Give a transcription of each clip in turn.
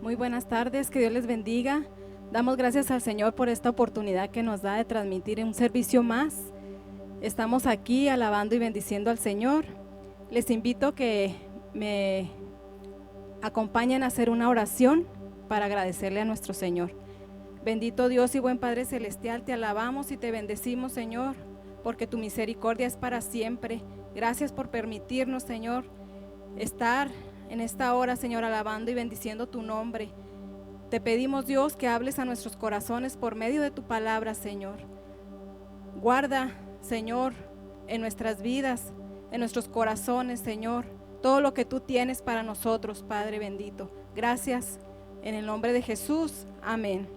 Muy buenas tardes, que Dios les bendiga. Damos gracias al Señor por esta oportunidad que nos da de transmitir un servicio más. Estamos aquí alabando y bendiciendo al Señor. Les invito a que me acompañen a hacer una oración para agradecerle a nuestro Señor. Bendito Dios y buen Padre Celestial, te alabamos y te bendecimos, Señor, porque tu misericordia es para siempre. Gracias por permitirnos, Señor, estar en esta hora, Señor, alabando y bendiciendo tu nombre. Te pedimos, Dios, que hables a nuestros corazones por medio de tu palabra, Señor. Guarda, Señor, en nuestras vidas, en nuestros corazones, Señor, todo lo que tú tienes para nosotros, Padre bendito. Gracias, en el nombre de Jesús. Amén.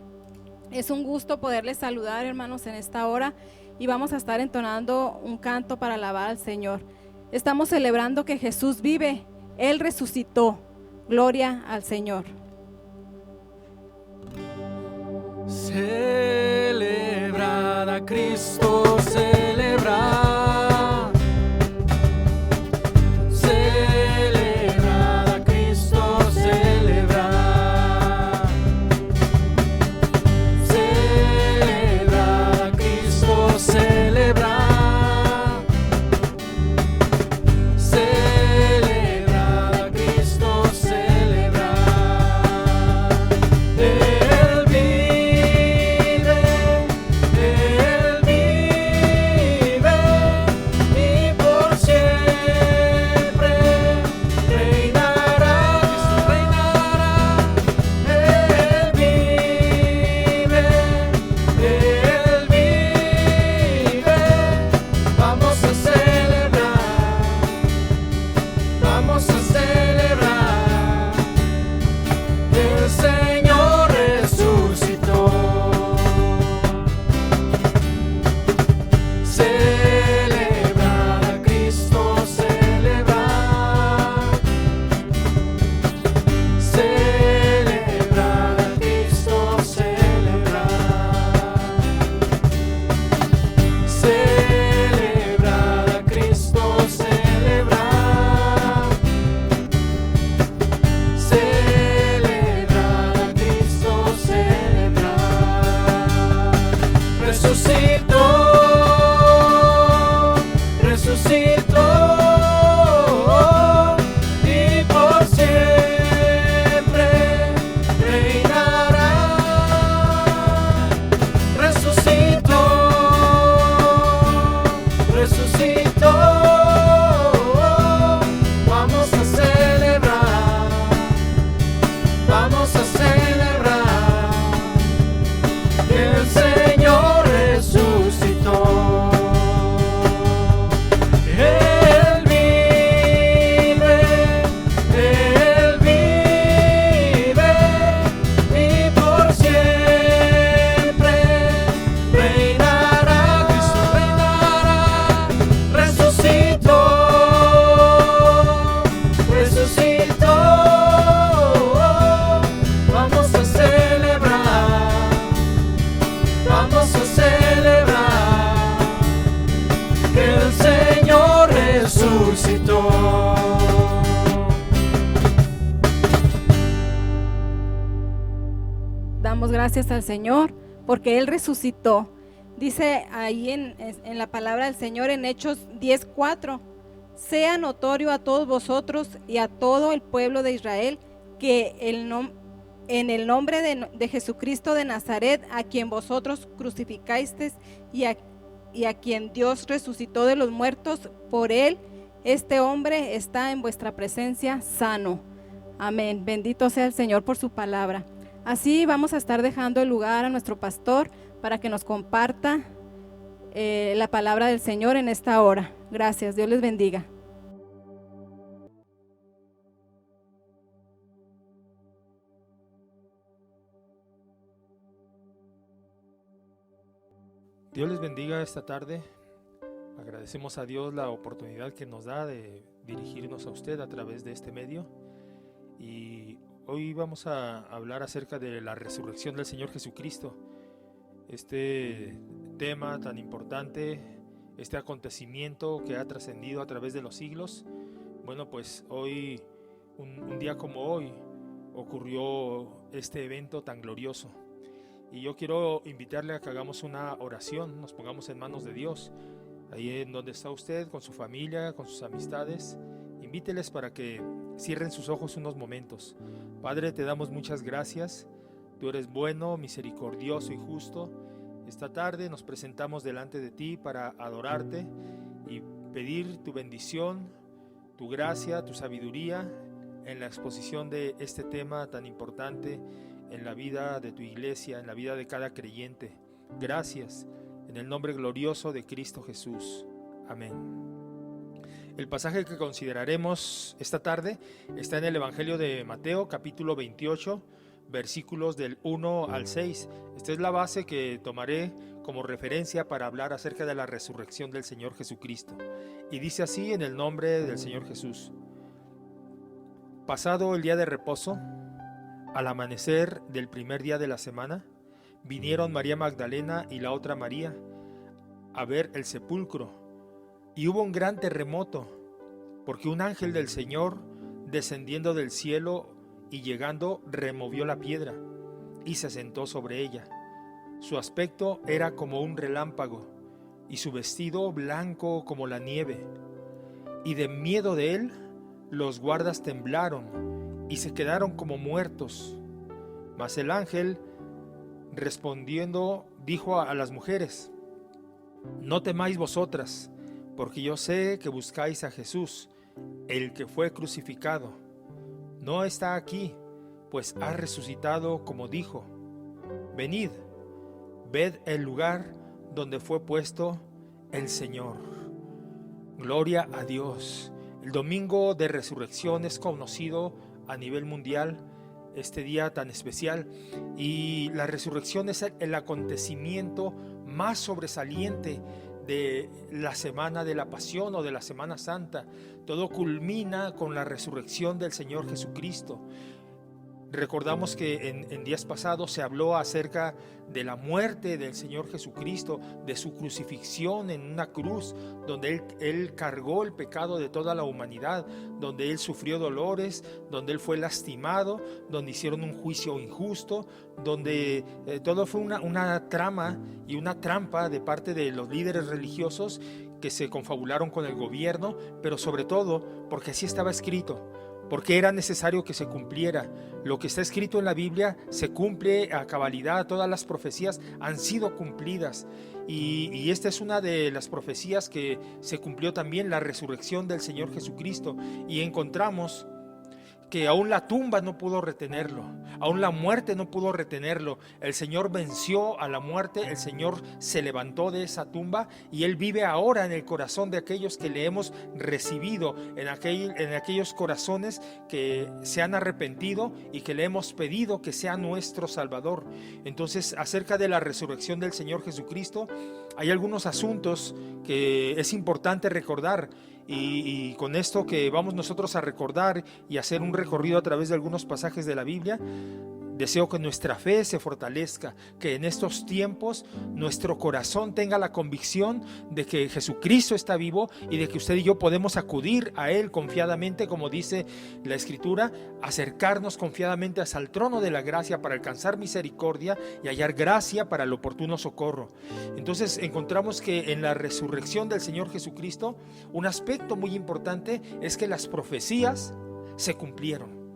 Es un gusto poderles saludar, hermanos, en esta hora, y vamos a estar entonando un canto para alabar al Señor. Estamos celebrando que Jesús vive, Él resucitó. Gloria al Señor. Celebrad a Cristo, celebrad. Celebrad a Cristo, celebrad. Celebrad a Cristo, celebrad. Celebrad a Cristo, celebrad. Él vive y por siempre reinará. Cristo reinará. Él vive. Vamos a celebrar. Vamos a celebrar que el Señor resucitó. Celebrar a Cristo, celebrar. Celebrar a Cristo, celebrar. Celebrar a Cristo, celebrar. Celebrar a Cristo, celebrar. Resucitó, resucitó, y por siempre reinará. Resucitó, resucitó. Vamos a celebrar. Vamos a celebrar que el Señor resucitó. Él vive y por siempre reinará. Cristo reinará. Resucitó, resucitó. Vamos a celebrar. Vamos a celebrar que el Señor resucitó. Damos gracias al Señor porque Él resucitó. Dice ahí en la palabra del Señor en Hechos 10:4: sea notorio a todos vosotros y a todo el pueblo de Israel que en el nombre de Jesucristo de Nazaret, a quien vosotros crucificasteis y a quien Dios resucitó de los muertos, por Él este hombre está en vuestra presencia sano. Amén. Bendito sea el Señor por su palabra. Así vamos a estar dejando el lugar a nuestro pastor para que nos comparta la palabra del Señor en esta hora. Gracias, Dios les bendiga. Dios les bendiga esta tarde. Agradecemos a Dios la oportunidad que nos da de dirigirnos a usted a través de este medio. Y hoy vamos a hablar acerca de la resurrección del Señor Jesucristo. Este tema tan importante, este acontecimiento que ha trascendido a través de los siglos. Bueno, pues hoy, un día como hoy, ocurrió este evento tan glorioso. Y yo quiero invitarle a que hagamos una oración, nos pongamos en manos de Dios. Ahí en donde está usted, con su familia, con sus amistades, invíteles para que cierren sus ojos unos momentos. Padre, te damos muchas gracias. Tú eres bueno, misericordioso y justo. Esta tarde nos presentamos delante de ti para adorarte y pedir tu bendición, tu gracia, tu sabiduría en la exposición de este tema tan importante en la vida de tu iglesia, en la vida de cada creyente. Gracias, en el nombre glorioso de Cristo Jesús. Amén. El pasaje que consideraremos esta tarde está en el Evangelio de Mateo, capítulo 28, versículos del 1 al 6. Esta es la base que tomaré como referencia para hablar acerca de la resurrección del Señor Jesucristo. Y dice así en el nombre del Señor Jesús. Pasado el día de reposo, al amanecer del primer día de la semana, vinieron María Magdalena y la otra María a ver el sepulcro, y hubo un gran terremoto, porque un ángel del Señor, descendiendo del cielo y llegando, removió la piedra y se sentó sobre ella. Su aspecto era como un relámpago, y su vestido blanco como la nieve. Y de miedo de él, los guardas temblaron y se quedaron como muertos. Mas el ángel, respondiendo, dijo a las mujeres: no temáis vosotras, porque yo sé que buscáis a Jesús, el que fue crucificado. No está aquí, pues ha resucitado como dijo. Venid, ved el lugar donde fue puesto el Señor. Gloria a Dios. El domingo de resurrección es conocido a nivel mundial, este día tan especial, y la resurrección es el acontecimiento más sobresaliente de la semana de la Pasión o de la Semana Santa. Todo culmina con la resurrección del Señor Jesucristo. Recordamos que en días pasados se habló acerca de la muerte del Señor Jesucristo, de su crucifixión en una cruz, donde Él cargó el pecado de toda la humanidad, donde Él sufrió dolores, donde Él fue lastimado, donde hicieron un juicio injusto, donde todo fue una trama y una trampa de parte de los líderes religiosos que se confabularon con el gobierno, pero sobre todo porque así estaba escrito. Porque era necesario que se cumpliera. Lo que está escrito en la Biblia se cumple a cabalidad, todas las profecías han sido cumplidas. Y esta es una de las profecías que se cumplió también, la resurrección del Señor Jesucristo. Y encontramos que aún la tumba no pudo retenerlo, aún la muerte no pudo retenerlo. El Señor venció a la muerte, el Señor se levantó de esa tumba y Él vive ahora en el corazón de aquellos que le hemos recibido, en aquellos corazones que se han arrepentido y que le hemos pedido que sea nuestro Salvador. Entonces, acerca de la resurrección del Señor Jesucristo, hay algunos asuntos que es importante recordar. Y con esto que vamos nosotros a recordar y hacer un recorrido a través de algunos pasajes de la Biblia, deseo que nuestra fe se fortalezca, que en estos tiempos nuestro corazón tenga la convicción de que Jesucristo está vivo y de que usted y yo podemos acudir a Él confiadamente, como dice la Escritura, acercarnos confiadamente hasta el trono de la gracia para alcanzar misericordia y hallar gracia para el oportuno socorro. Entonces encontramos que en la resurrección del Señor Jesucristo, un aspecto muy importante es que las profecías se cumplieron.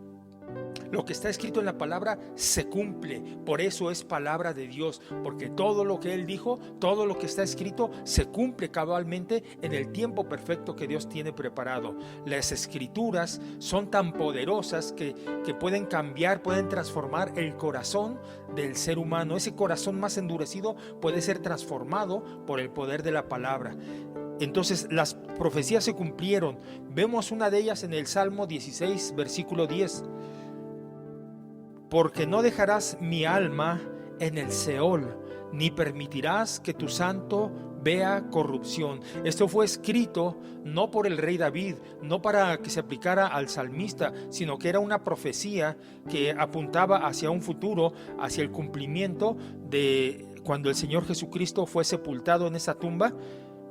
Lo que está escrito en la palabra se cumple, por eso es palabra de Dios, porque todo lo que Él dijo, todo lo que está escrito se cumple cabalmente en el tiempo perfecto que Dios tiene preparado. Las escrituras son tan poderosas que pueden cambiar, pueden transformar el corazón del ser humano. Ese corazón más endurecido puede ser transformado por el poder de la palabra. Entonces las profecías se cumplieron. Vemos una de ellas en el Salmo 16, versículo 10. Porque no dejarás mi alma en el Seol, ni permitirás que tu santo vea corrupción. Esto fue escrito no por el rey David, no para que se aplicara al salmista, sino que era una profecía que apuntaba hacia un futuro, hacia el cumplimiento de cuando el Señor Jesucristo fue sepultado en esa tumba,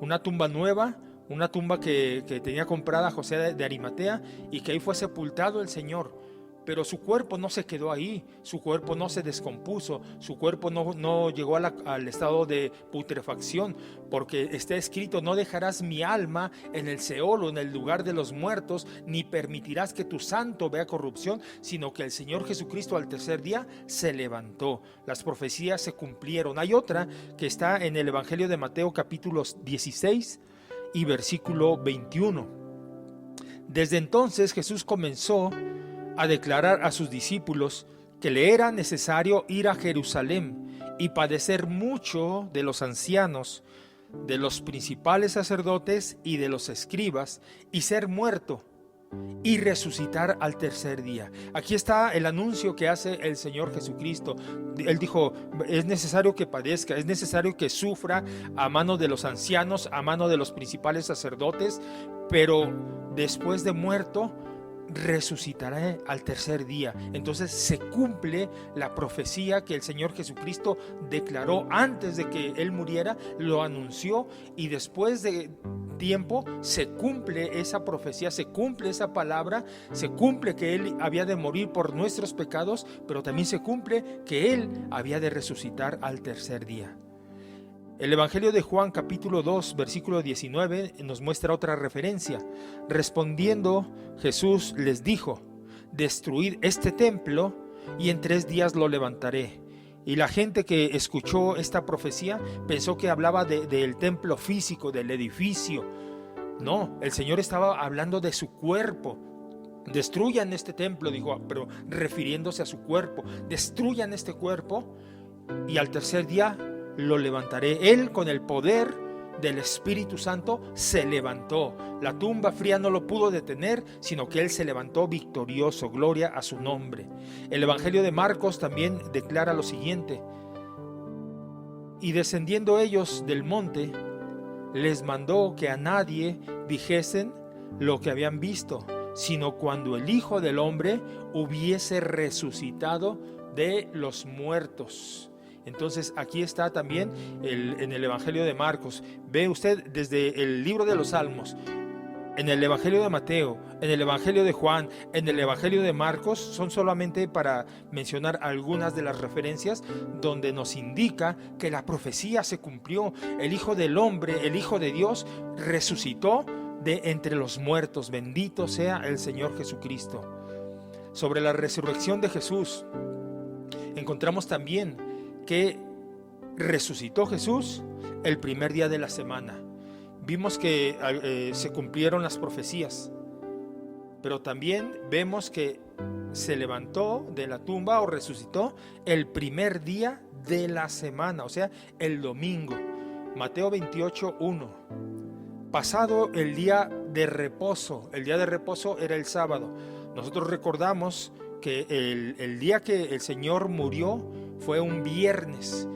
una tumba nueva, una tumba que tenía comprada José de Arimatea, y que ahí fue sepultado el Señor. pero su cuerpo no se quedó ahí, su cuerpo no se descompuso, su cuerpo no llegó al estado de putrefacción, porque está escrito: no dejarás mi alma en el Seol o en el lugar de los muertos, ni permitirás que tu santo vea corrupción, sino que el Señor Jesucristo al tercer día se levantó. Las profecías se cumplieron. Hay otra que está en el Evangelio de Mateo capítulo 16 y versículo 21. Desde entonces Jesús comenzó a declarar a sus discípulos que le era necesario ir a Jerusalén y padecer mucho de los ancianos, de los principales sacerdotes y de los escribas, y ser muerto y resucitar al tercer día. Aquí está el anuncio que hace el Señor Jesucristo. Él dijo: es necesario que padezca, es necesario que sufra a mano de los ancianos, a mano de los principales sacerdotes, pero después de muerto resucitará al tercer día. Entonces se cumple la profecía que el Señor Jesucristo declaró antes de que Él muriera, lo anunció, y después de tiempo se cumple esa profecía, se cumple esa palabra, se cumple que Él había de morir por nuestros pecados, pero también se cumple que Él había de resucitar al tercer día. El Evangelio de Juan capítulo 2 versículo 19 nos muestra otra referencia. Respondiendo Jesús les dijo: destruid este templo y en 3 días lo levantaré. Y la gente que escuchó esta profecía pensó que hablaba del templo físico, del edificio. No, el Señor estaba hablando de su cuerpo. Destruyan este templo, dijo, pero refiriéndose a su cuerpo. Destruyan este cuerpo y al tercer día lo levantaré. Él, con el poder del Espíritu Santo, se levantó. La tumba fría no lo pudo detener, sino que Él se levantó victorioso. Gloria a su nombre. El Evangelio de Marcos también declara lo siguiente: y descendiendo ellos del monte, les mandó que a nadie dijesen lo que habían visto, sino cuando el Hijo del Hombre hubiese resucitado de los muertos. Entonces aquí está también en el Evangelio de Marcos. Ve usted desde el libro de los Salmos, en el Evangelio de Mateo, en el Evangelio de Juan, en el Evangelio de Marcos, son solamente para mencionar algunas de las referencias donde nos indica que la profecía se cumplió. El Hijo del Hombre, el Hijo de Dios, resucitó de entre los muertos. Bendito sea el Señor Jesucristo. Sobre la resurrección de Jesús, encontramos también que resucitó Jesús el primer día de la semana. Vimos que se cumplieron las profecías, pero también vemos que se levantó de la tumba o resucitó el primer día de la semana, o sea, el domingo. Mateo 28:1. Pasado el día de reposo era el sábado. Nosotros recordamos que el día que el Señor murió fue un viernes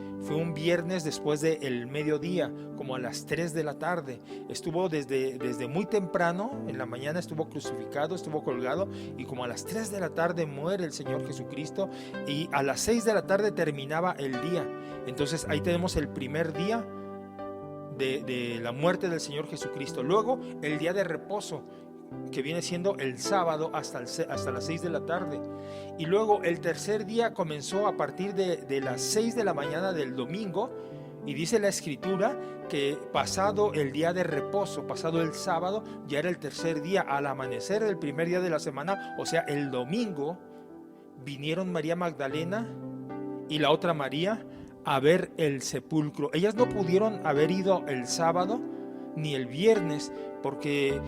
después del mediodía, como a las 3 de la tarde. Estuvo desde muy temprano, en la mañana estuvo crucificado, estuvo colgado, y como a las 3 de la tarde muere el Señor Jesucristo, y a las 6 de la tarde terminaba el día. Entonces ahí tenemos el primer día de la muerte del Señor Jesucristo. Luego el día de reposo, que viene siendo el sábado hasta las 6 de la tarde. Y luego el tercer día comenzó a partir de las 6 de la mañana del domingo, y dice la Escritura que pasado el día de reposo, pasado el sábado, ya era el tercer día. Al amanecer del primer día de la semana, o sea, el domingo, vinieron María Magdalena y la otra María a ver el sepulcro. Ellas no pudieron haber ido el sábado ni el viernes, porque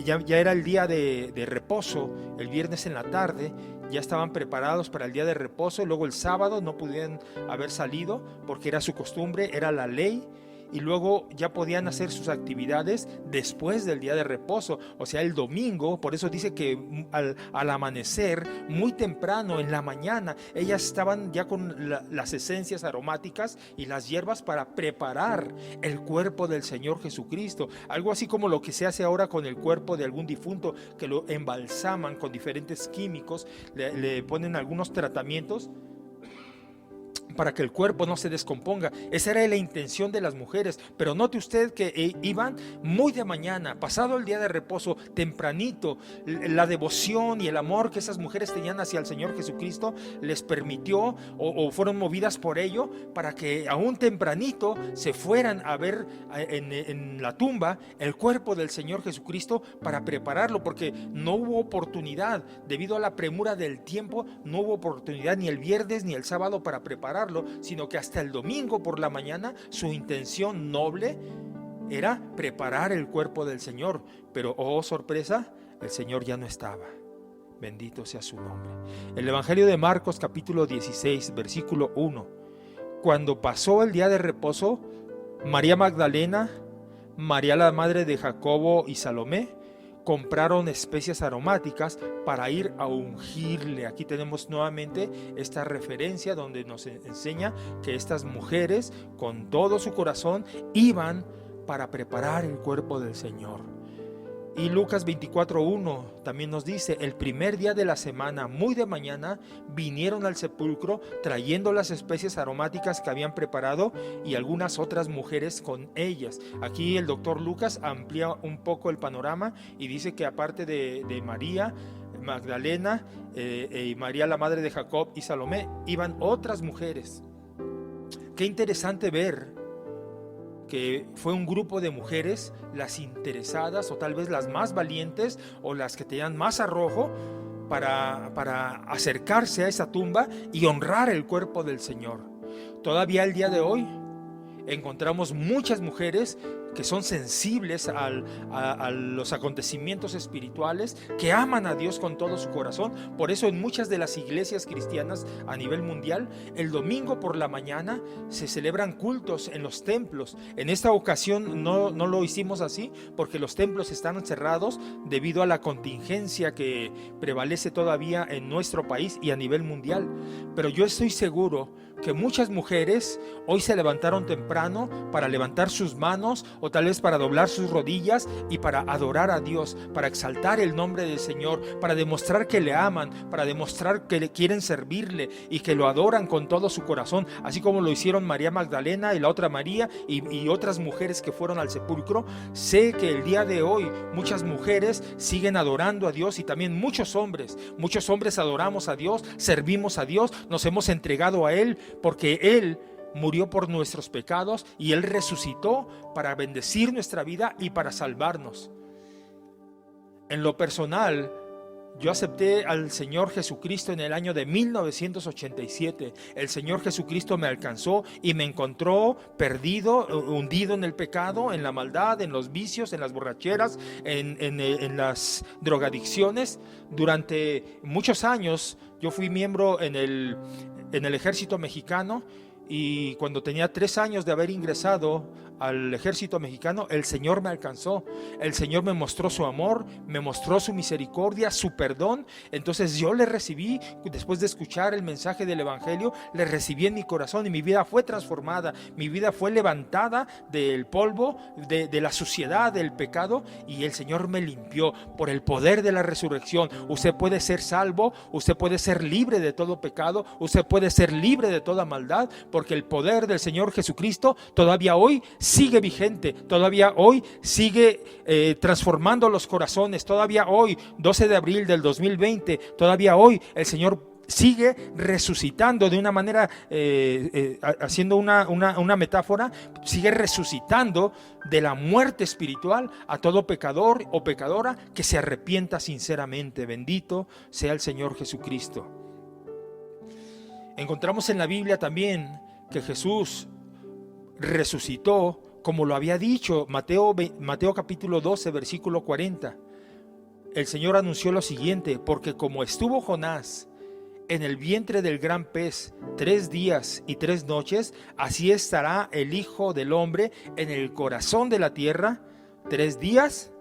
ya era el día de reposo. El viernes en la tarde ya estaban preparados para el día de reposo. Luego el sábado no pudieron haber salido porque era su costumbre, era la ley. Y luego ya podían hacer sus actividades después del día de reposo, o sea, el domingo. Por eso dice que al amanecer, muy temprano en la mañana, ellas estaban ya con las esencias aromáticas y las hierbas para preparar el cuerpo del Señor Jesucristo. Algo así como lo que se hace ahora con el cuerpo de algún difunto, que lo embalsaman con diferentes químicos, le ponen algunos tratamientos para que el cuerpo no se descomponga. Esa era la intención de las mujeres. Pero note usted que iban muy de mañana, pasado el día de reposo, tempranito. La devoción y el amor que esas mujeres tenían hacia el Señor Jesucristo les permitió o fueron movidas por ello para que aún tempranito se fueran a ver en la tumba el cuerpo del Señor Jesucristo para prepararlo, porque no hubo oportunidad, debido a la premura del tiempo, no hubo oportunidad ni el viernes ni el sábado para prepararlo, sino que hasta el domingo por la mañana su intención noble era preparar el cuerpo del Señor. Pero oh sorpresa, el Señor ya no estaba. Bendito sea su nombre. El Evangelio de Marcos capítulo 16 versículo 1. Cuando pasó el día de reposo, María Magdalena, María la madre de Jacobo y Salomé compraron especias aromáticas para ir a ungirle. Aquí tenemos nuevamente esta referencia donde nos enseña que estas mujeres con todo su corazón iban para preparar el cuerpo del Señor. Y Lucas 24:1 también nos dice: el primer día de la semana, muy de mañana, vinieron al sepulcro trayendo las especies aromáticas que habían preparado y algunas otras mujeres con ellas. Aquí el doctor Lucas amplía un poco el panorama y dice que aparte de María Magdalena y María la madre de Jacob y Salomé, iban otras mujeres. Qué interesante ver que fue un grupo de mujeres, las interesadas o tal vez las más valientes o las que tenían más arrojo para acercarse a esa tumba y honrar el cuerpo del Señor. Todavía el día de hoy encontramos muchas mujeres que son sensibles a los acontecimientos espirituales, que aman a Dios con todo su corazón. Por eso en muchas de las iglesias cristianas a nivel mundial, el domingo por la mañana se celebran cultos en los templos. En esta ocasión no lo hicimos así porque los templos están cerrados debido a la contingencia que prevalece todavía en nuestro país y a nivel mundial. Pero yo estoy seguro que muchas mujeres hoy se levantaron temprano para levantar sus manos o tal vez para doblar sus rodillas y para adorar a Dios, para exaltar el nombre del Señor, para demostrar que le aman, para demostrar que le quieren servirle y que lo adoran con todo su corazón, así como lo hicieron María Magdalena y la otra María y otras mujeres que fueron al sepulcro. Sé que el día de hoy muchas mujeres siguen adorando a Dios y también muchos hombres adoramos a Dios, servimos a Dios, nos hemos entregado a Él porque Él murió por nuestros pecados y Él resucitó para bendecir nuestra vida y para salvarnos. En lo personal, yo acepté al Señor Jesucristo en el año de 1987. El Señor Jesucristo me alcanzó y me encontró perdido, hundido en el pecado, en la maldad, en los vicios, en las borracheras, en las drogadicciones. Durante muchos años yo fui miembro en el ejército mexicano. Y cuando tenía 3 años de haber ingresado al ejército mexicano, el Señor me alcanzó. El Señor me mostró su amor, me mostró su misericordia, su perdón. Entonces yo le recibí, después de escuchar el mensaje del evangelio, le recibí en mi corazón y mi vida fue transformada. Mi vida fue levantada del polvo, de la suciedad, del pecado, y el Señor me limpió por el poder de la resurrección. Usted puede ser salvo, usted puede ser libre de todo pecado, usted puede ser libre de toda maldad, porque el poder del Señor Jesucristo todavía hoy sigue vigente, todavía hoy sigue transformando los corazones, todavía hoy, 12 de abril del 2020, todavía hoy el Señor sigue resucitando de una manera, haciendo una metáfora, sigue resucitando de la muerte espiritual a todo pecador o pecadora que se arrepienta sinceramente. Bendito sea el Señor Jesucristo. Encontramos en la Biblia también que Jesús resucitó como lo había dicho Mateo capítulo 12 versículo 40. El Señor anunció lo siguiente: porque como estuvo Jonás en el vientre del gran pez 3 días y 3 noches, así estará el Hijo del Hombre en el corazón de la tierra 3 días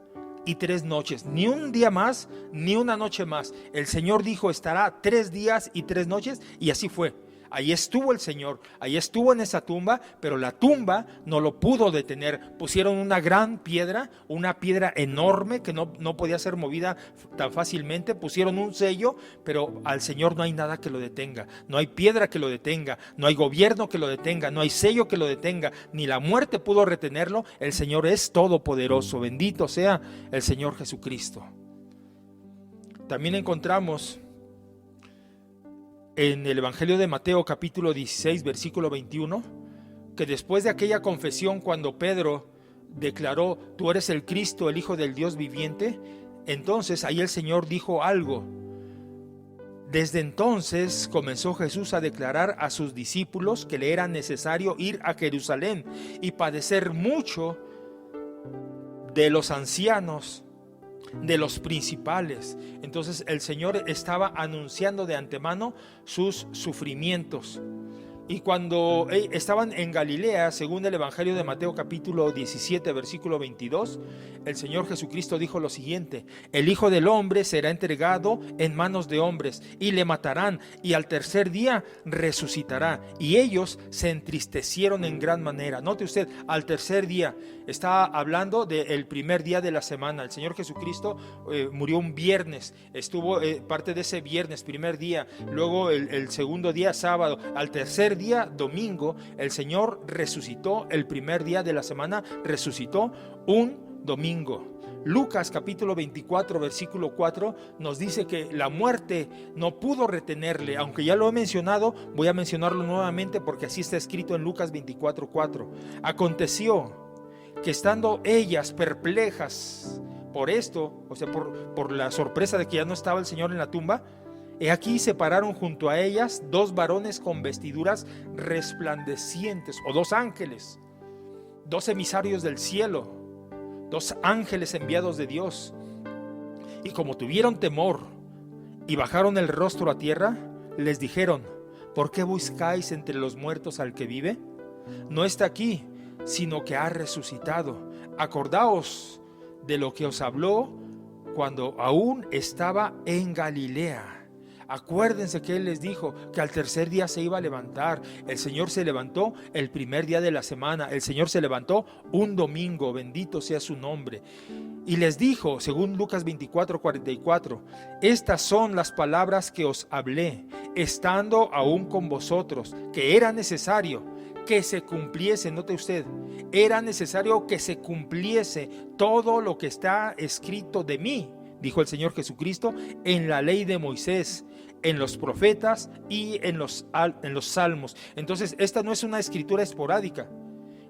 y 3 noches, ni un día más, ni una noche más. El Señor dijo: estará 3 días y 3 noches, y así fue. Ahí estuvo el Señor, ahí estuvo en esa tumba, pero la tumba no lo pudo detener. Pusieron una gran piedra, una piedra enorme que no podía ser movida tan fácilmente. Pusieron un sello, pero al Señor no hay nada que lo detenga. No hay piedra que lo detenga, no hay gobierno que lo detenga, no hay sello que lo detenga, ni la muerte pudo retenerlo. El Señor es todopoderoso. Bendito sea el Señor Jesucristo. También encontramos en el Evangelio de Mateo capítulo 16 versículo 21 que después de aquella confesión, cuando Pedro declaró: tú eres el Cristo, el Hijo del Dios viviente, entonces ahí el Señor dijo algo. Desde entonces comenzó Jesús a declarar a sus discípulos que le era necesario ir a Jerusalén y padecer mucho de los ancianos, de los principales. Entonces el Señor estaba anunciando de antemano sus sufrimientos. Y cuando estaban en Galilea, según el Evangelio de Mateo capítulo 17 versículo 22, el Señor Jesucristo dijo lo siguiente: el Hijo del Hombre será entregado en manos de hombres y le matarán, y al tercer día resucitará. Y ellos se entristecieron en gran manera. Note usted, al tercer día. Está hablando del primer día de la semana. El Señor Jesucristo murió un viernes, estuvo parte de ese viernes, primer día, luego el segundo día, sábado, al tercer día, domingo, el Señor resucitó. El primer día de la semana resucitó un domingo. Lucas capítulo 24 versículo 4 nos dice que la muerte no pudo retenerle. Aunque ya lo he mencionado, voy a mencionarlo nuevamente porque así está escrito en Lucas 24:4. Aconteció que estando ellas perplejas por esto, o sea, por la sorpresa de que ya no estaba el Señor en la tumba, he aquí se pararon junto a ellas dos varones con vestiduras resplandecientes, o dos ángeles, dos emisarios del cielo, dos ángeles enviados de Dios. Y como tuvieron temor y bajaron el rostro a tierra, les dijeron: ¿por qué buscáis entre los muertos al que vive? No está aquí, sino que ha resucitado. Acordaos de lo que os habló cuando aún estaba en Galilea. Acuérdense que Él les dijo que al tercer día se iba a levantar. El Señor se levantó el primer día de la semana. El Señor se levantó un domingo, bendito sea su nombre. Y les dijo, según Lucas 24:44, estas son las palabras que os hablé, estando aún con vosotros, que era necesario que se cumpliese. Note usted, era necesario que se cumpliese todo lo que está escrito de mí, dijo el Señor Jesucristo, en la ley de Moisés, en los profetas y en los salmos. Entonces esta no es una escritura esporádica,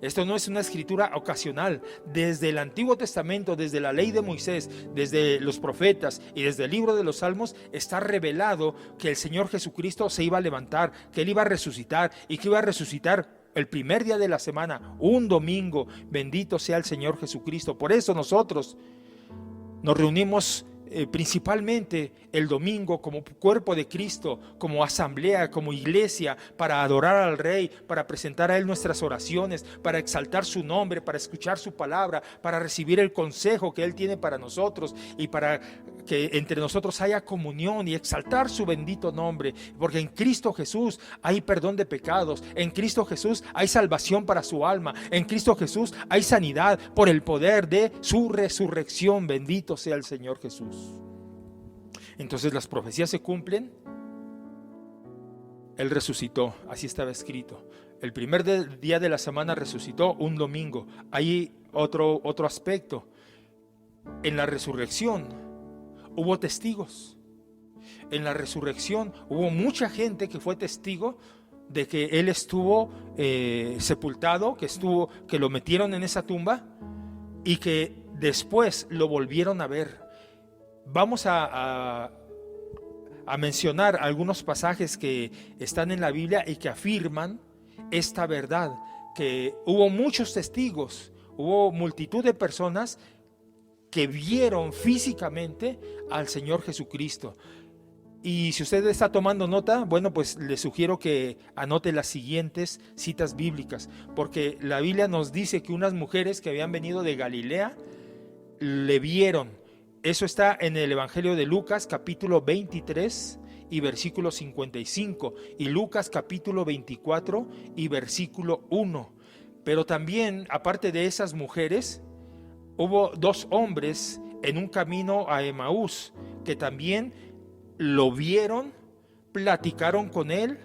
esto no es una escritura ocasional. Desde el Antiguo Testamento, desde la ley de Moisés, desde los profetas y desde el libro de los salmos, está revelado que el Señor Jesucristo se iba a levantar, que Él iba a resucitar y que iba a resucitar el primer día de la semana, un domingo. Bendito sea el Señor Jesucristo. Por eso nosotros nos reunimos principalmente el domingo como cuerpo de Cristo, como asamblea, como iglesia, para adorar al Rey, para presentar a Él nuestras oraciones, para exaltar su nombre, para escuchar su palabra, para recibir el consejo que Él tiene para nosotros y para que entre nosotros haya comunión y exaltar su bendito nombre, porque en Cristo Jesús hay perdón de pecados, en Cristo Jesús hay salvación para su alma, en Cristo Jesús hay sanidad por el poder de su resurrección. Bendito sea el Señor Jesús. Entonces las profecías se cumplen. Él resucitó, así estaba escrito. El primer día de la semana resucitó un domingo. Hay otro aspecto. En la resurrección hubo testigos. En la resurrección hubo mucha gente que fue testigo de que Él estuvo sepultado, que lo metieron en esa tumba y que después lo volvieron a ver. Vamos a mencionar algunos pasajes que están en la Biblia y que afirman esta verdad, que hubo muchos testigos, hubo multitud de personas que vieron físicamente al Señor Jesucristo. Y si usted está tomando nota, bueno, pues le sugiero que anote las siguientes citas bíblicas, porque la Biblia nos dice que unas mujeres que habían venido de Galilea le vieron. Eso está en el Evangelio de Lucas capítulo 23 y versículo 55, y Lucas capítulo 24 y versículo 1. Pero también, aparte de esas mujeres, hubo 2 hombres en un camino a Emaús que también lo vieron, platicaron con él,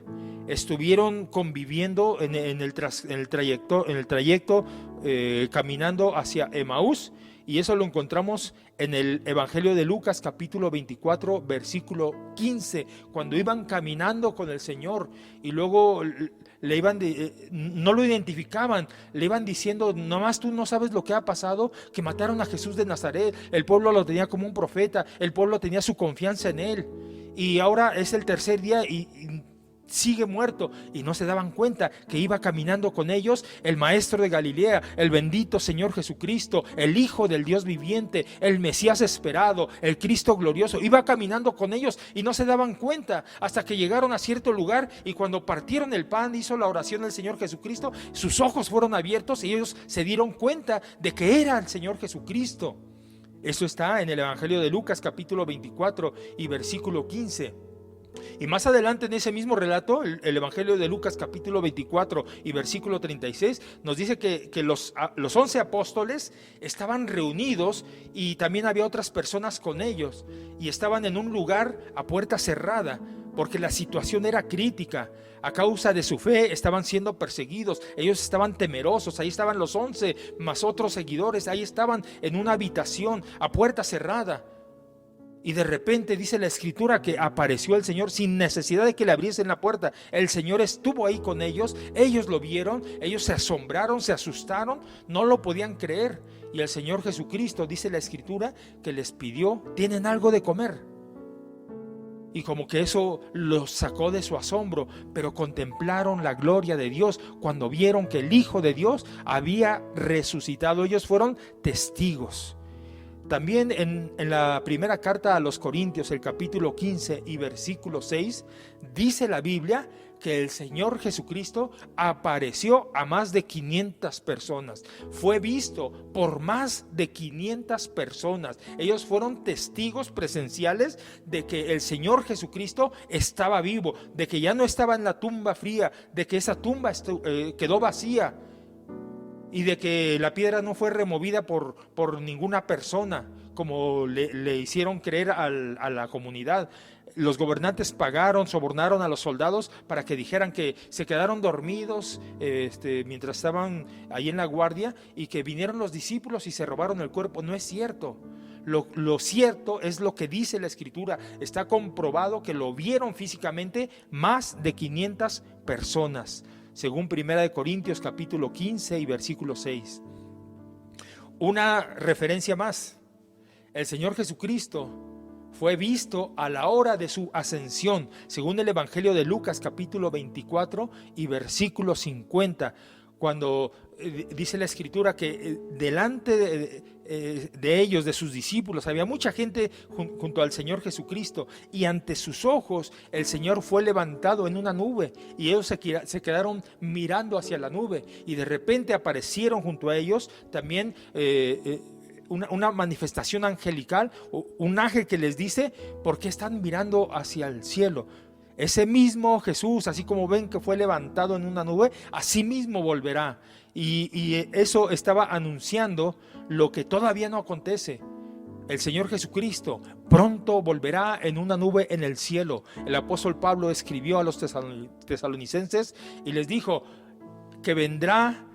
estuvieron conviviendo en el trayecto caminando hacia Emaús, y eso lo encontramos en el Evangelio de Lucas capítulo 24 versículo 15, cuando iban caminando con el Señor y luego le iban no lo identificaban, le iban diciendo: nomás tú no sabes lo que ha pasado, que mataron a Jesús de Nazaret, el pueblo lo tenía como un profeta, el pueblo tenía su confianza en él, y ahora es el tercer día y sigue muerto. Y no se daban cuenta que iba caminando con ellos el Maestro de Galilea, el bendito Señor Jesucristo, el Hijo del Dios viviente, el Mesías esperado, el Cristo glorioso. Iba caminando con ellos y no se daban cuenta hasta que llegaron a cierto lugar, y cuando partieron el pan, hizo la oración el Señor Jesucristo, sus ojos fueron abiertos y ellos se dieron cuenta de que era el Señor Jesucristo. Eso está en el Evangelio de Lucas capítulo 24 y versículo 15. Y más adelante en ese mismo relato, el Evangelio de Lucas capítulo 24 y versículo 36, nos dice que los 11 apóstoles estaban reunidos, y también había otras personas con ellos, y estaban en un lugar a puerta cerrada, porque la situación era crítica. A causa de su fe estaban siendo perseguidos, ellos estaban temerosos. Ahí estaban los 11 más otros seguidores, ahí estaban en una habitación a puerta cerrada. Y de repente dice la Escritura que apareció el Señor sin necesidad de que le abriesen la puerta. El Señor estuvo ahí con ellos, ellos lo vieron, ellos se asombraron, se asustaron, no lo podían creer. Y el Señor Jesucristo, dice la Escritura, que les pidió: ¿tienen algo de comer? Y como que eso los sacó de su asombro, pero contemplaron la gloria de Dios cuando vieron que el Hijo de Dios había resucitado. Ellos fueron testigos. También en la primera carta a los Corintios, el capítulo 15 y versículo 6, dice la Biblia que el Señor Jesucristo apareció a más de 500 personas. Fue visto por más de 500 personas. Ellos fueron testigos presenciales de que el Señor Jesucristo estaba vivo, de que ya no estaba en la tumba fría, de que esa tumba quedó vacía, y de que la piedra no fue removida por ninguna persona, como le hicieron creer a la comunidad. Los gobernantes pagaron, sobornaron a los soldados para que dijeran que se quedaron dormidos mientras estaban ahí en la guardia, y que vinieron los discípulos y se robaron el cuerpo. No es cierto. Lo cierto es lo que dice la Escritura. Está comprobado que lo vieron físicamente más de 500 personas, según Primera de Corintios capítulo 15 y versículo 6. Una referencia más: el Señor Jesucristo fue visto a la hora de su ascensión, según el Evangelio de Lucas capítulo 24 y versículo 50, cuando dice la Escritura que delante de ellos, de sus discípulos, había mucha gente junto al Señor Jesucristo, y ante sus ojos el Señor fue levantado en una nube, y ellos se quedaron mirando hacia la nube, y de repente aparecieron junto a ellos también una manifestación angelical, un ángel que les dice: ¿por qué están mirando hacia el cielo? Ese mismo Jesús, así como ven que fue levantado en una nube, así mismo volverá. Y eso estaba anunciando lo que todavía no acontece. El Señor Jesucristo pronto volverá en una nube en el cielo. El apóstol Pablo escribió a los tesalonicenses y les dijo que vendrá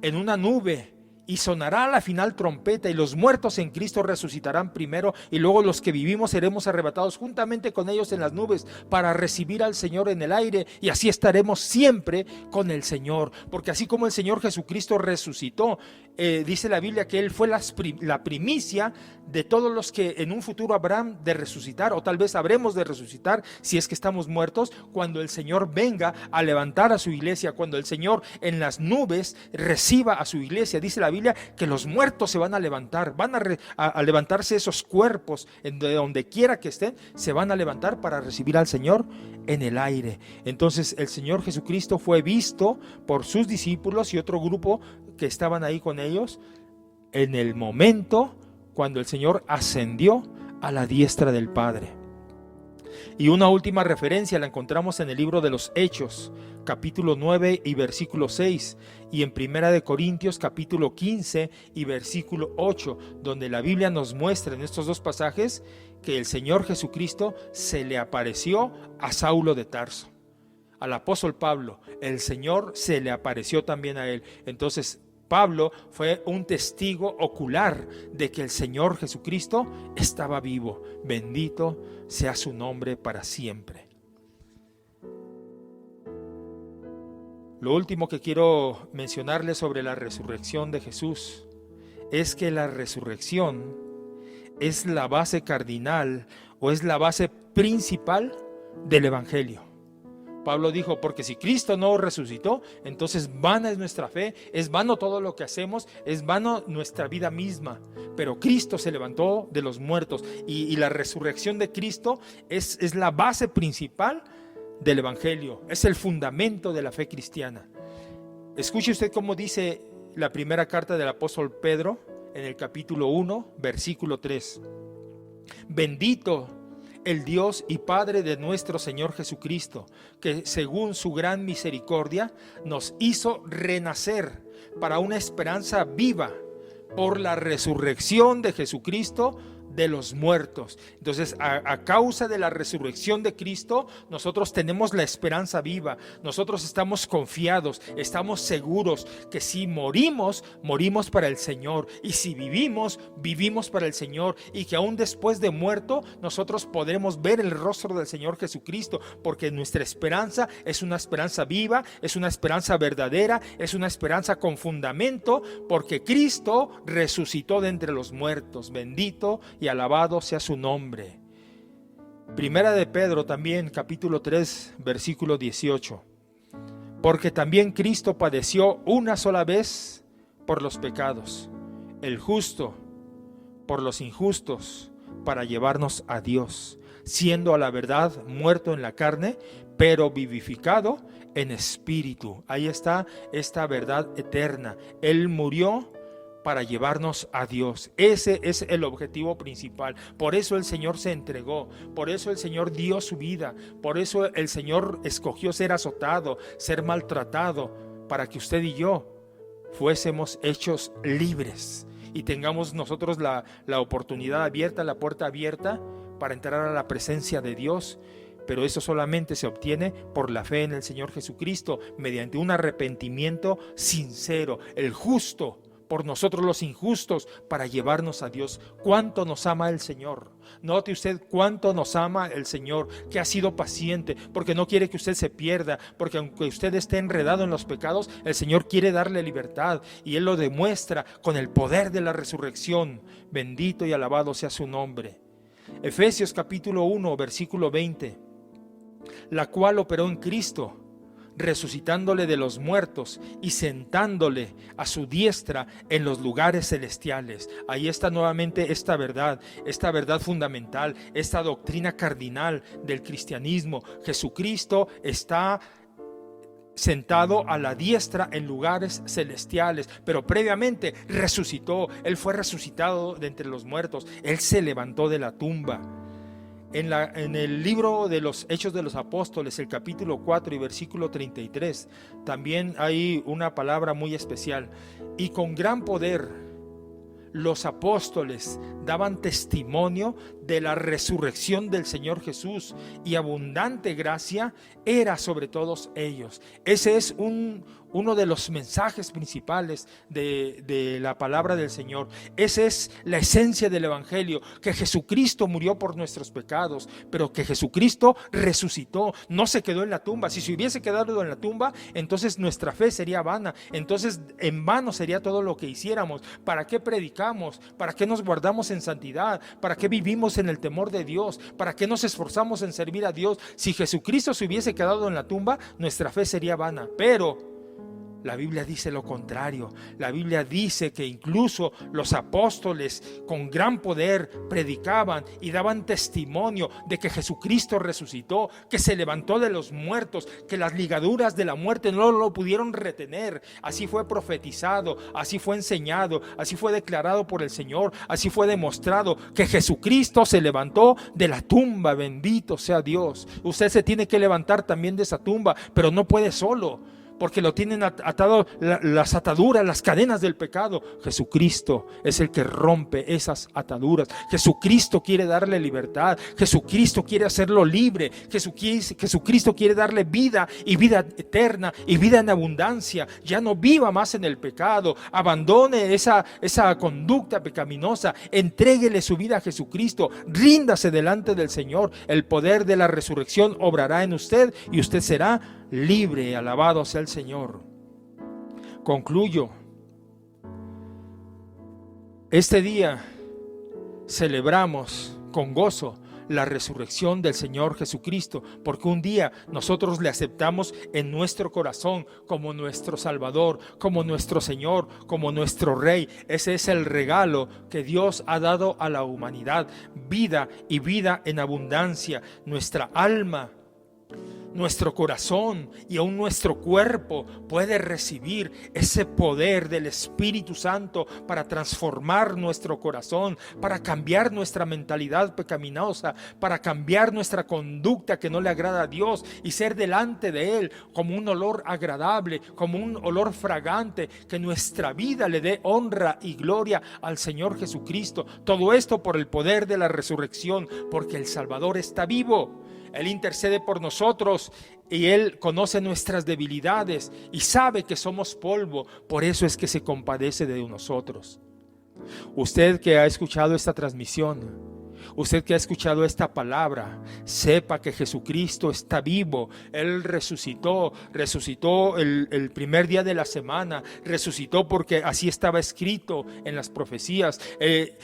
en una nube y sonará la final trompeta, y los muertos en Cristo resucitarán primero, y luego los que vivimos seremos arrebatados juntamente con ellos en las nubes para recibir al Señor en el aire, y así estaremos siempre con el Señor. Porque así como el Señor Jesucristo resucitó, dice la Biblia que Él fue la primicia de todos los que en un futuro habrán de resucitar, o tal vez habremos de resucitar si es que estamos muertos, cuando el Señor venga a levantar a su iglesia, cuando el Señor en las nubes reciba a su iglesia. Dice la Biblia que los muertos se van a levantar, van a levantarse esos cuerpos, de donde quiera que estén, se van a levantar para recibir al Señor en el aire. Entonces el Señor Jesucristo fue visto por sus discípulos y otro grupo que estaban ahí con ellos en el momento cuando el Señor ascendió a la diestra del Padre. Y una última referencia la encontramos en el libro de los Hechos, capítulo 9 y versículo 6, y en Primera de Corintios, capítulo 15 y versículo 8, donde la Biblia nos muestra en estos dos pasajes que el Señor Jesucristo se le apareció a Saulo de Tarso. Al apóstol Pablo, el Señor se le apareció también a él. Entonces Pablo fue un testigo ocular de que el Señor Jesucristo estaba vivo. Bendito sea su nombre para siempre. Lo último que quiero mencionarles sobre la resurrección de Jesús es que la resurrección es la base cardinal o es la base principal del Evangelio. Pablo dijo, porque si Cristo no resucitó, entonces vana es nuestra fe, es vano todo lo que hacemos, es vano nuestra vida misma. Pero Cristo se levantó de los muertos y la resurrección de Cristo es la base principal del Evangelio, es el fundamento de la fe cristiana. Escuche usted cómo dice la primera carta del apóstol Pedro en el capítulo 1, versículo 3. Bendito el Dios y Padre de nuestro Señor Jesucristo, que según su gran misericordia nos hizo renacer para una esperanza viva por la resurrección de Jesucristo de los muertos. Entonces, a causa de la resurrección de Cristo, nosotros tenemos la esperanza viva. Nosotros estamos confiados, estamos seguros que si morimos, morimos para el Señor, y si vivimos, vivimos para el Señor, y que aún después de muerto, nosotros podremos ver el rostro del Señor Jesucristo, porque nuestra esperanza es una esperanza viva, es una esperanza verdadera, es una esperanza con fundamento, porque Cristo resucitó de entre los muertos. Bendito y alabado sea su nombre. Primera de Pedro también, capítulo 3, versículo 18. Porque también Cristo padeció una sola vez por los pecados, el justo por los injustos, para llevarnos a Dios, siendo a la verdad muerto en la carne, pero vivificado en espíritu. Ahí está esta verdad eterna. Él murió para llevarnos a Dios. Ese es el objetivo principal. Por eso el Señor se entregó, por eso el Señor dio su vida, por eso el Señor escogió ser azotado, ser maltratado, para que usted y yo fuésemos hechos libres y tengamos nosotros la oportunidad abierta, la puerta abierta para entrar a la presencia de Dios. Pero eso solamente se obtiene por la fe en el Señor Jesucristo, mediante un arrepentimiento sincero. El justo por nosotros los injustos, para llevarnos a Dios. Cuánto nos ama el Señor. Note usted cuánto nos ama el Señor, que ha sido paciente, porque no quiere que usted se pierda, porque aunque usted esté enredado en los pecados, el Señor quiere darle libertad, y Él lo demuestra con el poder de la resurrección. Bendito y alabado sea su nombre. Efesios capítulo 1, versículo 20, la cual operó en Cristo, resucitándole de los muertos y sentándole a su diestra en los lugares celestiales. Ahí está nuevamente esta verdad fundamental, esta doctrina cardinal del cristianismo. Jesucristo está sentado a la diestra en lugares celestiales, pero previamente resucitó. Él fue resucitado de entre los muertos. Él se levantó de la tumba. En el libro de los Hechos de los Apóstoles, el capítulo 4 y versículo 33, también hay una palabra muy especial. Y con gran poder los apóstoles daban testimonio de la resurrección del Señor Jesús, y abundante gracia era sobre todos ellos. Ese es uno de los mensajes principales de la palabra del Señor. Esa es la esencia del Evangelio, que Jesucristo murió por nuestros pecados, pero que Jesucristo resucitó, no se quedó en la tumba. Si se hubiese quedado en la tumba, entonces nuestra fe sería vana, entonces en vano sería todo lo que hiciéramos. ¿Para qué predicamos? ¿Para qué nos guardamos en santidad? ¿Para qué vivimos en el temor de Dios? ¿Para qué nos esforzamos en servir a Dios? Si Jesucristo se hubiese quedado en la tumba, nuestra fe sería vana. Pero La Biblia dice lo contrario. La Biblia dice que incluso los apóstoles con gran poder predicaban y daban testimonio de que Jesucristo resucitó, que se levantó de los muertos, que las ligaduras de la muerte no lo pudieron retener. Así fue profetizado, así fue enseñado, así fue declarado por el Señor, así fue demostrado que Jesucristo se levantó de la tumba. Bendito sea Dios. Usted se tiene que levantar también de esa tumba, pero no puede solo, porque lo tienen atado las ataduras, las cadenas del pecado. Jesucristo es el que rompe esas ataduras. Jesucristo quiere darle libertad. Jesucristo quiere hacerlo libre. Jesucristo quiere darle vida y vida eterna y vida en abundancia. Ya no viva más en el pecado. Abandone esa conducta pecaminosa. Entréguele su vida a Jesucristo. Ríndase delante del Señor. El poder de la resurrección obrará en usted y usted será libre. Alabado sea el Señor. Concluyo. Este día celebramos con gozo la resurrección del Señor Jesucristo, porque un día nosotros le aceptamos en nuestro corazón como nuestro Salvador, como nuestro Señor, como nuestro Rey. Ese es el regalo que Dios ha dado a la humanidad: vida y vida en abundancia. Nuestra alma, nuestro corazón y aún nuestro cuerpo puede recibir ese poder del Espíritu Santo para transformar nuestro corazón, para cambiar nuestra mentalidad pecaminosa, para cambiar nuestra conducta que no le agrada a Dios y ser delante de Él como un olor agradable, como un olor fragante, que nuestra vida le dé honra y gloria al Señor Jesucristo. Todo esto por el poder de la resurrección, porque el Salvador está vivo. Él intercede por nosotros y Él conoce nuestras debilidades y sabe que somos polvo. Por eso es que se compadece de nosotros. Usted que ha escuchado esta transmisión, usted que ha escuchado esta palabra, sepa que Jesucristo está vivo. Él resucitó el primer día de la semana. Resucitó porque así estaba escrito en las profecías.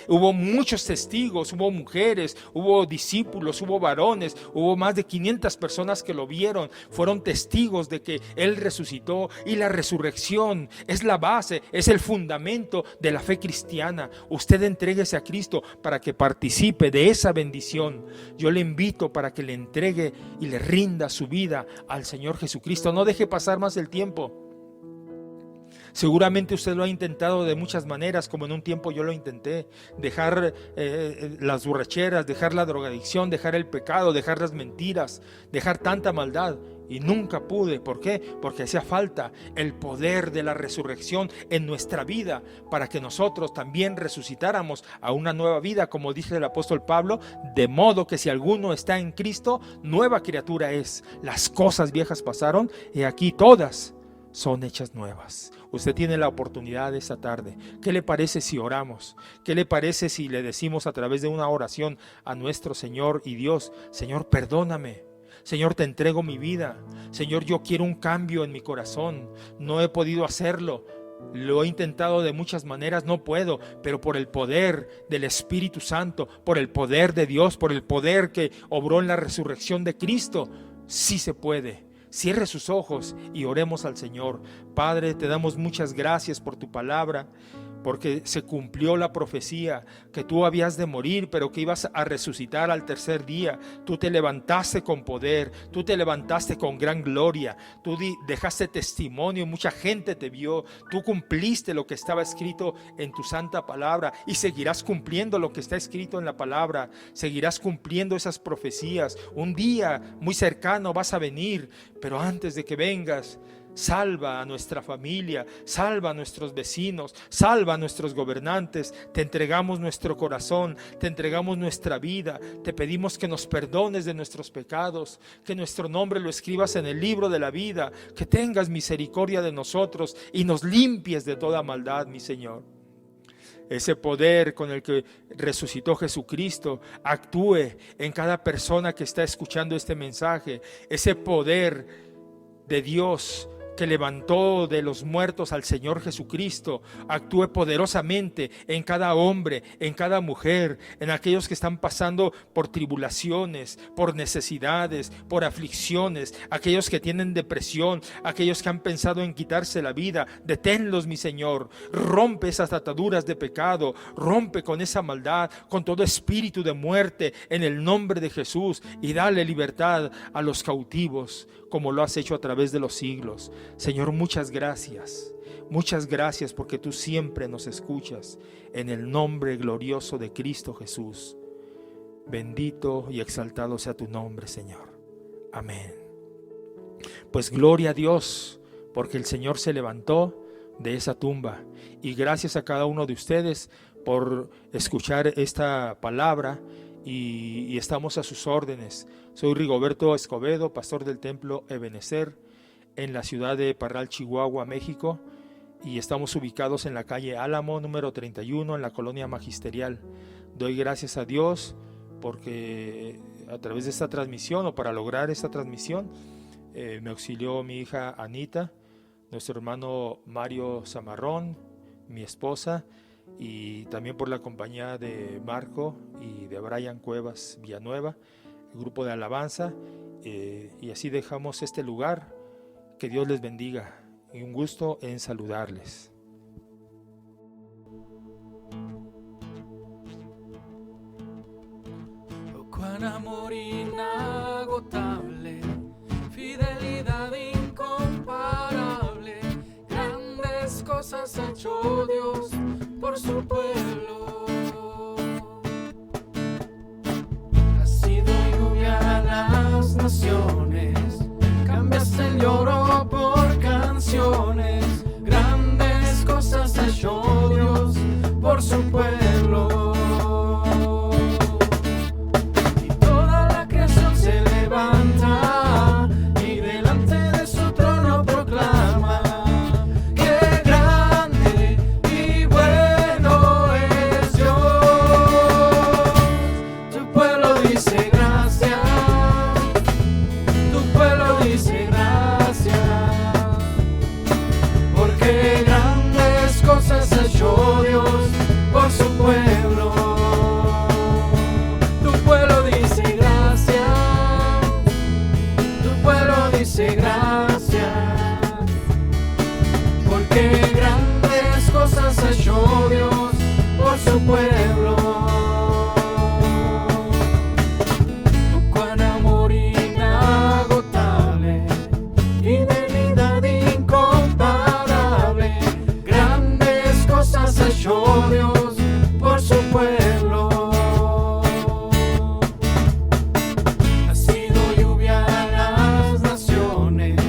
Hubo muchos testigos, hubo mujeres, hubo discípulos, hubo varones, hubo más de 500 personas que lo vieron. Fueron testigos de que Él resucitó, y la resurrección es la base, es el fundamento de la fe cristiana. Usted entréguese a Cristo para que participe de esa bendición. Yo le invito para que le entregue y le rinda su vida al Señor Jesucristo. No deje pasar más el tiempo. Seguramente usted lo ha intentado de muchas maneras, como en un tiempo yo lo intenté. Dejar las borracheras, dejar la drogadicción, dejar el pecado, dejar las mentiras, dejar tanta maldad. Y nunca pude. ¿Por qué? Porque hacía falta el poder de la resurrección en nuestra vida para que nosotros también resucitáramos a una nueva vida, como dice el apóstol Pablo: de modo que si alguno está en Cristo, nueva criatura es. Las cosas viejas pasaron y aquí todas son hechas nuevas. Usted tiene la oportunidad esta tarde. ¿Qué le parece si oramos? ¿Qué le parece si le decimos a través de una oración a nuestro Señor y Dios: Señor, perdóname. Señor, te entrego mi vida. Señor, yo quiero un cambio en mi corazón. No he podido hacerlo. Lo he intentado de muchas maneras, no puedo, pero por el poder del Espíritu Santo, por el poder de Dios, por el poder que obró en la resurrección de Cristo, sí se puede. Cierre sus ojos y oremos al Señor. Padre, te damos muchas gracias por tu palabra, porque se cumplió la profecía que tú habías de morir, pero que ibas a resucitar al tercer día. Tú te levantaste con poder, tú te levantaste con gran gloria, tú dejaste testimonio, mucha gente te vio. Tú cumpliste lo que estaba escrito en tu santa palabra y seguirás cumpliendo lo que está escrito en la palabra. Seguirás cumpliendo esas profecías. Un día muy cercano vas a venir, pero antes de que vengas, salva a nuestra familia, salva a nuestros vecinos, salva a nuestros gobernantes. Te entregamos nuestro corazón, te entregamos nuestra vida. Te pedimos que nos perdones de nuestros pecados, que nuestro nombre lo escribas en el libro de la vida, que tengas misericordia de nosotros y nos limpies de toda maldad, mi Señor. Ese poder con el que resucitó Jesucristo actúe en cada persona que está escuchando este mensaje. Ese poder de Dios que levantó de los muertos al Señor Jesucristo, actúe poderosamente en cada hombre, en cada mujer, en aquellos que están pasando por tribulaciones, por necesidades, por aflicciones, aquellos que tienen depresión, aquellos que han pensado en quitarse la vida. Deténlos, mi Señor. Rompe esas ataduras de pecado, rompe con esa maldad, con todo espíritu de muerte, en el nombre de Jesús, y dale libertad a los cautivos, como lo has hecho a través de los siglos. Señor, muchas gracias porque tú siempre nos escuchas, en el nombre glorioso de Cristo Jesús. Bendito y exaltado sea tu nombre, Señor. Amén. Pues gloria a Dios, porque el Señor se levantó de esa tumba, y gracias a cada uno de ustedes por escuchar esta palabra, y estamos a sus órdenes. Soy Rigoberto Escobedo, pastor del Templo Ebenezer en la ciudad de Parral, Chihuahua, México, y estamos ubicados en la calle Álamo número 31 en la colonia Magisterial. Doy gracias a Dios porque a través de esta transmisión, o para lograr esta transmisión, me auxilió mi hija Anita, nuestro hermano Mario Zamarrón, mi esposa, y también por la compañía de Marco y de Brian Cuevas Villanueva, el grupo de alabanza, y así dejamos este lugar. Que Dios les bendiga y un gusto en saludarles. Oh, cuán amor inagotable, fidelidad incomparable, grandes cosas ha hecho Dios por su pueblo. Ha sido lluvia a las naciones, cambiaste el lloro por canciones, grandes cosas ha hecho Dios por su pueblo. Y toda la creación se levanta y delante de su trono proclama: qué grande y bueno es Dios. Tu pueblo dice gracias, tu pueblo dice gracias, porque grandes cosas ha hecho Dios por su pueblo. Tu pueblo dice gracias, tu pueblo dice gracias, porque grandes cosas ha hecho Dios por su pueblo. Cuán amor inagotable, fidelidad incomparable, grandes cosas ha hecho Dios por su pueblo. Ha sido lluvia a las naciones,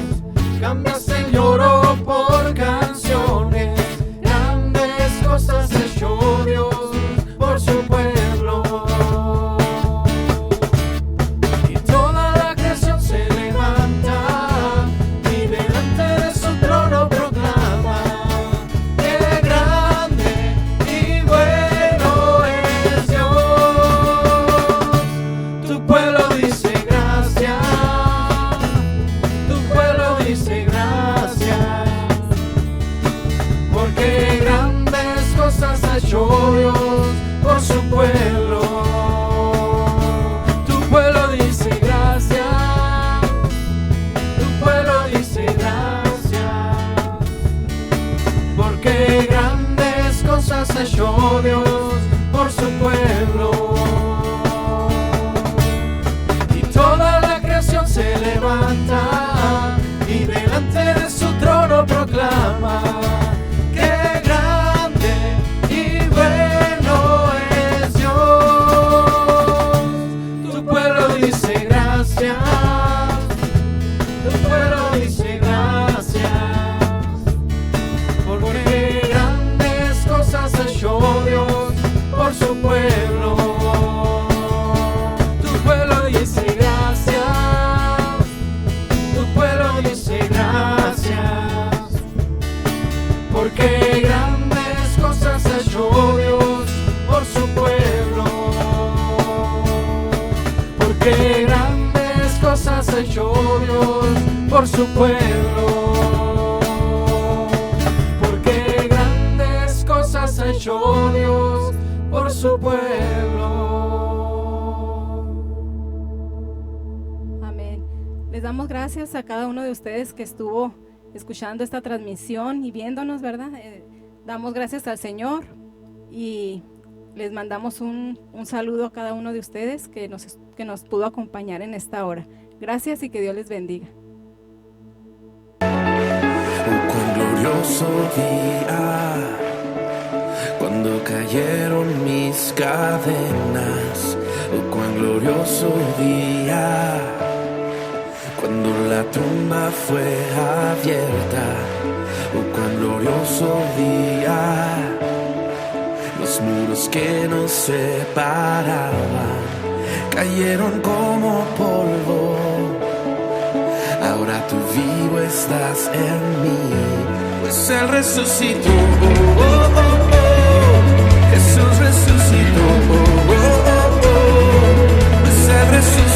cambias el lloro por canciones, grandes cosas ha hecho Dios por su pueblo. Y toda la creación se levanta y delante de su trono proclama: qué grande y bueno es Dios. Tu pueblo dice gracias, tu pueblo dice gracias, porque grandes cosas ha hecho Dios por su pueblo. Tu pueblo dice gracias, tu pueblo dice gracias, porque grandes cosas ha hecho Dios por su pueblo. Y toda la creación se levanta y delante de su trono proclama: qué grande y bueno es Dios. Tu pueblo dice gracias, tu pueblo dice gracias, porque grandes cosas ha hecho Dios por su pueblo. Tu pueblo dice gracias, tu pueblo dice gracias, porque grandes cosas ha hecho Dios por su pueblo. Porque grandes cosas ha hecho Dios por su pueblo. hecho Dios por su pueblo. Amén. Les damos gracias a cada uno de ustedes que estuvo escuchando esta transmisión y viéndonos, ¿verdad? Damos gracias al Señor y les mandamos un saludo a cada uno de ustedes que nos pudo acompañar en esta hora. Gracias y que Dios les bendiga. Oh, cuán glorioso día, cuando cayeron mis cadenas. Oh, cuán glorioso día, cuando la tumba fue abierta. Oh, cuán glorioso día, los muros que nos separaban cayeron como polvo. Ahora tú vivo estás en mí, pues Él resucitó. Oh, oh, oh, oh. Jesús resucitó. Oh, oh, oh, oh. Pues Él resucitó.